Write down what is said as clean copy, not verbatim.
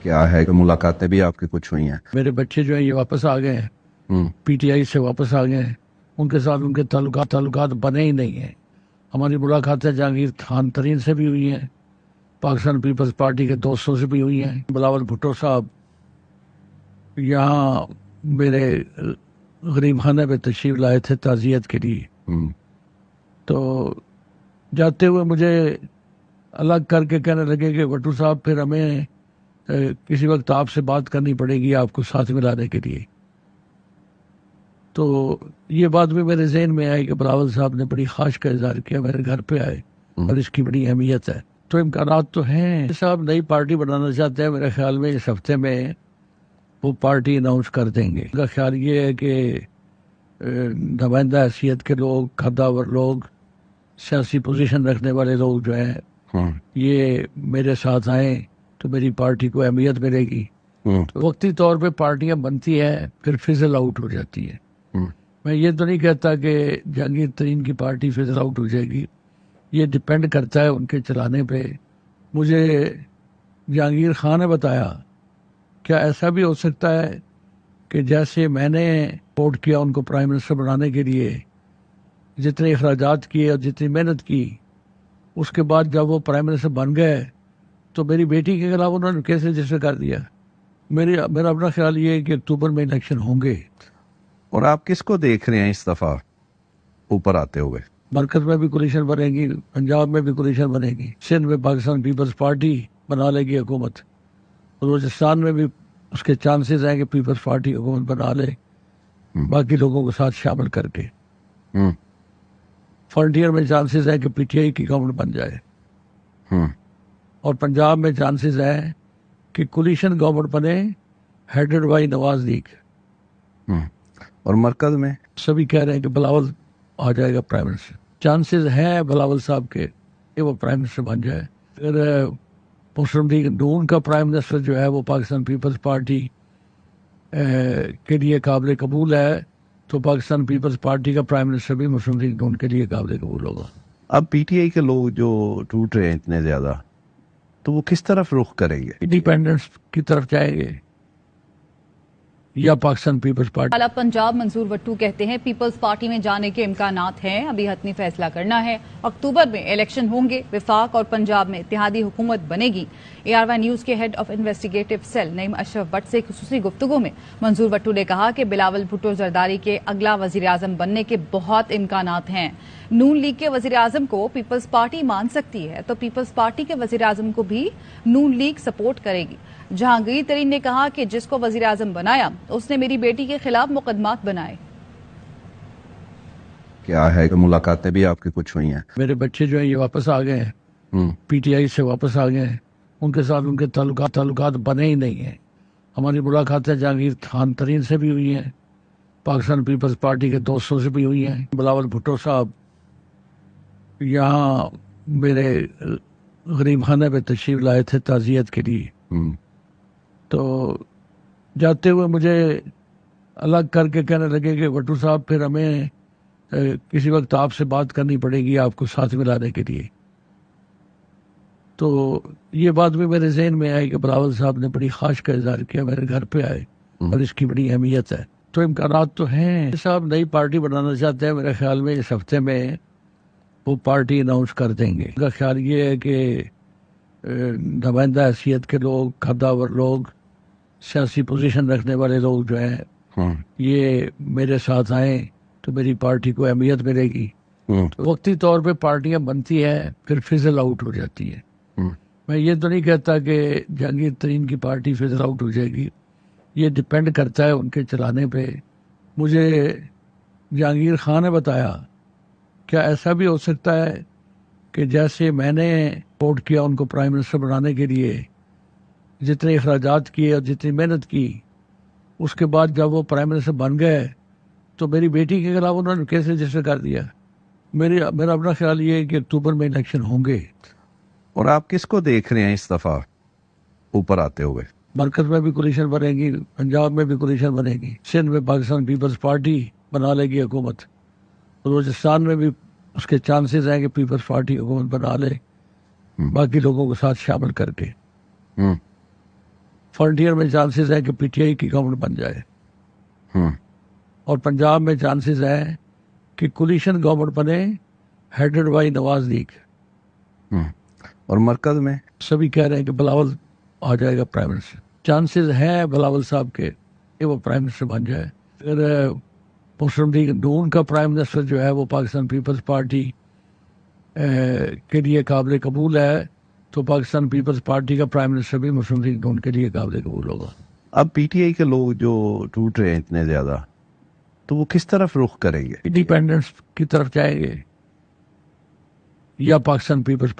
क्या है कि मुलाकातें भी आपकी कुछ हुई हैं। मेरे बच्चे जो है ये वापस आ गए हैं, पीटीआई से वापस आ गए हैं। उनके साथ उनके ताल्लुकात बने ही नहीं हैं। हमारी मुलाकातें जहांगीर खान तरीन से भी हुई हैं, पाकिस्तान पीपल्स पार्टी के दोस्तों से भी हुई हैं। बिलावल भुट्टो साहब यहाँ मेरे गरीब खाने पे तशरीफ लाए थे ताज़ियत के लिए, तो जाते हुए मुझे अलग करके कहने लगे कि भुट्टो साहब फिर हमें किसी वक्त आपसे बात करनी पड़ेगी आपको साथ मिलाने के लिए। तो ये बात भी मेरे जहन में आई कि बिलावल साहब ने बड़ी ख्वाहिश का इजहार किया, मेरे घर पे आए और इसकी बड़ी अहमियत है। तो इम्कानात तो हैं। साहब नई पार्टी बनाना चाहते हैं, मेरे ख्याल में इस हफ्ते में वो पार्टी अनाउंस कर देंगे। उनका ख्याल ये है कि नुमाइंदा हैसियत के लोग, कद्दावर लोग, सियासी पोजीशन रखने वाले लोग जो हैं ये मेरे साथ आए तो मेरी पार्टी को अहमियत मिलेगी। तो वक्ती तौर पे पार्टियां बनती हैं फिर फिजल आउट हो जाती है। मैं ये तो नहीं कहता कि जहांगीर तरीन की पार्टी फिजल आउट हो जाएगी, ये डिपेंड करता है उनके चलाने पे। मुझे जहांगीर खान ने बताया क्या ऐसा भी हो सकता है कि जैसे मैंने वोट किया उनको प्राइम मिनिस्टर बनाने के लिए, जितने अखराजात किए और जितनी मेहनत की, उसके बाद जब वो प्राइम मिनिस्टर बन गए तो मेरी बेटी के खिलाफ उन्होंने केस रजिस्टर कर दिया। मेरा अपना ख्याल ये है कि अक्टूबर में इलेक्शन होंगे। और आप किसको देख रहे हैं इस दफा ऊपर आते हुए? मरकज में भी कोलिशन बनेगी, पंजाब में भी कोलिशन बनेगी, सिंध में पाकिस्तान पीपल्स पार्टी बना लेगी हुकूमत, बलूचिस्तान में भी उसके चांसेस हैं कि पीपल्स पार्टी हुकूमत बना ले बाकी लोगों को साथ शामिल करके। फ्रंटियर में चांसेस है कि पीटीआई की गवर्नमेंट बन जाए, और पंजाब में चांसेस है कि कोलिशन गवर्नमेंट बने हेडेड बाय नवाज लीग। और मरकज में सभी कह रहे हैं कि बिलावल आ जाएगा प्राइम मिनिस्टर। चांसेस हैं बिलावल साहब के कि वो प्राइम मिनिस्टर बन जाए। अगर मुस्लिम लीग नून का प्राइम मिनिस्टर जो है वो पाकिस्तान पीपल्स पार्टी के लिए काबिल कबूल है, तो पाकिस्तान पीपल्स पार्टी का प्राइम मिनिस्टर भी मुस्लिम लीग नून के लिए काबिल कबूल होगा। अब पीटीआई के लोग जो टूट रहे हैं इतने ज्यादा, तो वो किस तरफ रुख करेंगे? इंडिपेंडेंस की तरफ जाएंगे या पाकिस्तान पीपल्स पार्टी? आला पंजाब मंजूर वट्टू कहते हैं पीपल्स पार्टी में जाने के इम्कानात हैं, अभी हतमी फैसला करना है। अक्टूबर में इलेक्शन होंगे, विफाक और पंजाब में इत्तेहादी हुकूमत बनेगी। ARY न्यूज के head of investigative cell Naeem Ashraf Bhatt से खुसूसी गुफ्तगू में मंजूर वट्टू ने कहा कि बिलावल भुट्टो जरदारी के अगला वजीर आजम बनने के बहुत इम्कानात हैं। नून लीग के वजीर आजम को पीपल्स पार्टी मान सकती है तो पीपल्स पार्टी के वजीर आजम को भी नून लीग सपोर्ट करेगी। जहांगीर तरीन ने कहा कि जिसको वजीर आजम बनाया उसने मेरी बेटी के खिलाफ मुकदमात बनाए। क्या है कि मुलाकातें भी आपकी कुछ हुई हैं। मेरे बच्चे जो है ये वापस आ गए हैं, पीटीआई से वापस आ गए हैं। उनके साथ उनके ताल्लुकात बने ही नहीं हैं। हमारी मुलाकातें जहांगीर खान तरीन से भी हुई हैं, पाकिस्तान पीपल्स पार्टी के दोस्तों से भी हुई हैं। बिलावल भुट्टो साहब यहाँ मेरे गरीब खाने पे तशरीफ लाए थे ताज़ियत के लिए, तो जाते हुए मुझे अलग करके कहने लगे कि भुट्टो साहब फिर हमें किसी वक्त आपसे बात करनी पड़ेगी आपको साथ मिलाने के लिए। तो ये बात भी मेरे जहन में आई कि बिलावल साहब ने बड़ी ख्वाहिश का इजहार किया, मेरे घर पे आए और इसकी बड़ी अहमियत है। तो इम्कानात तो हैं। साहब नई पार्टी बनाना चाहते हैं, मेरे ख्याल में इस हफ्ते में वो पार्टी अनाउंस कर देंगे। उनका ख्याल ये है कि नुमाइंदा हैसियत के लोग, कद्दावर लोग, सियासी पोजीशन रखने वाले लोग जो हैं ये मेरे साथ आए तो मेरी पार्टी को अहमियत मिलेगी। तो वक्ती तौर पे पार्टियां बनती हैं फिर फिजल आउट हो जाती है। मैं ये तो नहीं कहता कि जहांगीर तरीन की पार्टी फिजल आउट हो जाएगी, ये डिपेंड करता है उनके चलाने पे। मुझे जहांगीर खान ने बताया क्या ऐसा भी हो सकता है कि जैसे मैंने वोट किया उनको प्राइम मिनिस्टर बनाने के लिए, जितने अखराजात किए और जितनी मेहनत की, उसके बाद जब वो प्राइम मिनिस्टर बन गए तो मेरी बेटी के खिलाफ उन्होंने केस रजिस्टर कर दिया। मेरा अपना ख्याल ये है कि अक्टूबर में इलेक्शन होंगे। और आप किसको देख रहे हैं इस दफा ऊपर आते हुए? मरकज में भी कोलिशन बनेगी, पंजाब में भी कोलिशन बनेगी, सिंध में पाकिस्तान पीपल्स पार्टी बना लेगी हुकूमत, बलूचिस्तान में भी उसके चांसेस हैं कि पीपल्स पार्टी हुकूमत बना ले बाकी लोगों को साथ शामिल करके। فرنٹیئر میں چانسز ہے کہ پی ٹی آئی کی گورنمنٹ بن جائے، اور پنجاب میں چانسز ہے کہ کولیشن گورنمنٹ بنے ہیڈڈ بائی نواز لیگ. اور مرکز میں سبھی کہہ رہے ہیں کہ بلاول آ جائے گا پرائم منسٹر. چانسز ہیں بلاول صاحب کے کہ وہ پرائم منسٹر بن جائے. اگر مسلم لیگ نون کا پرائم منسٹر جو ہے وہ پاکستان پیپلز پارٹی کے لیے قابل قبول ہے، تو پاکستان پیپلز پارٹی کا پرائم منسٹر بھی مسلم لیگ نون کے لیے قابل قبول ہوگا. اب پی ٹی آئی کے لوگ جو ٹوٹ رہے ہیں اتنے زیادہ، تو وہ کس طرف رخ کریں گے؟ انڈیپینڈنس کی طرف جائیں گے یا پاکستان پیپلز